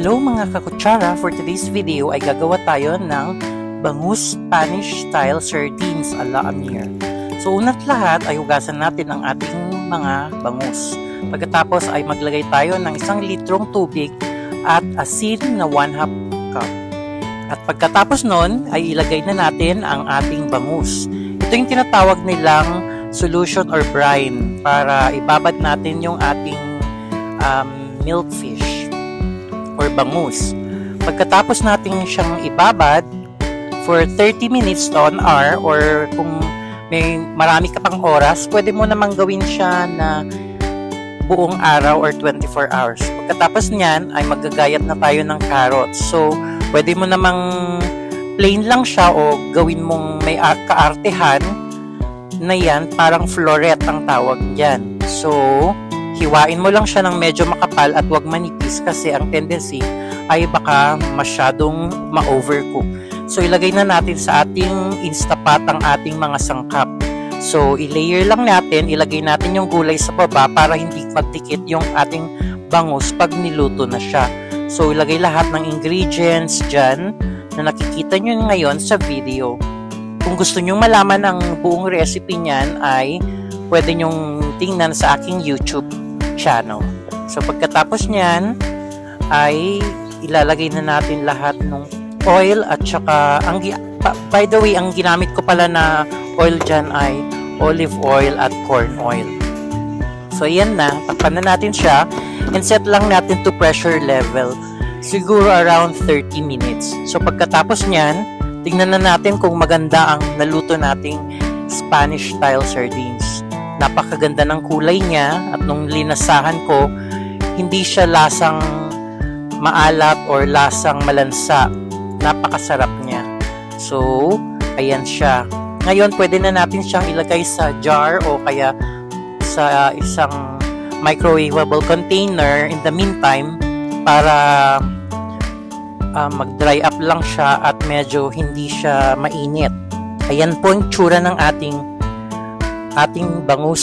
Hello mga kakutsara! For today's video ay gagawa tayo ng bangus Spanish style sardines ala Amir. So unat lahat ay hugasan natin ang ating mga bangus. Pagkatapos ay maglagay tayo ng 1 litrong tubig at asin na 1/2 cup. At pagkatapos nun ay ilagay na natin ang ating bangus. Ito yung tinatawag nilang solution or brine para ibabad natin yung ating milkfish or bangus. Pagkatapos natin siyang ibabad for 30 minutes to an hour, or kung may marami ka pang oras, pwede mo namang gawin siya na buong araw or 24 hours. Pagkatapos niyan ay maggagayat na tayo ng carrots. So, pwede mo namang plain lang siya o gawin mong may kaartehan na yan, parang floret ang tawag dyan. So, hiwain mo lang siya ng medyo makapal at wag manipis kasi ang tendency ay baka masyadong ma-overcook. So, ilagay na natin sa ating Instapot ang ating mga sangkap. So, i-layer lang natin, ilagay natin yung gulay sa baba para hindi magdikit yung ating bangus pag niluto na siya. So, ilagay lahat ng ingredients dyan na nakikita nyo ngayon sa video. Kung gusto nyo malaman ang buong recipe niyan ay pwede nyong tingnan sa aking YouTube channel. So, pagkatapos niyan ay ilalagay na natin lahat ng oil at saka by the way, ang ginamit ko pala na oil dyan ay olive oil at corn oil. So, ayan na. Takpan na natin siya and set lang natin to pressure level. Siguro around 30 minutes. So, pagkatapos niyan, tingnan na natin kung maganda ang naluto nating Spanish style sardines. Napakaganda ng kulay niya at nung linasahan ko, hindi siya lasang maalat or lasang malansa. Napakasarap niya. So, ayan siya. Ngayon, pwede na natin siyang ilagay sa jar o kaya sa isang microwavable container in the meantime para mag-dry up lang siya at medyo hindi siya mainit. Ayan po yung tsura ng ating bangus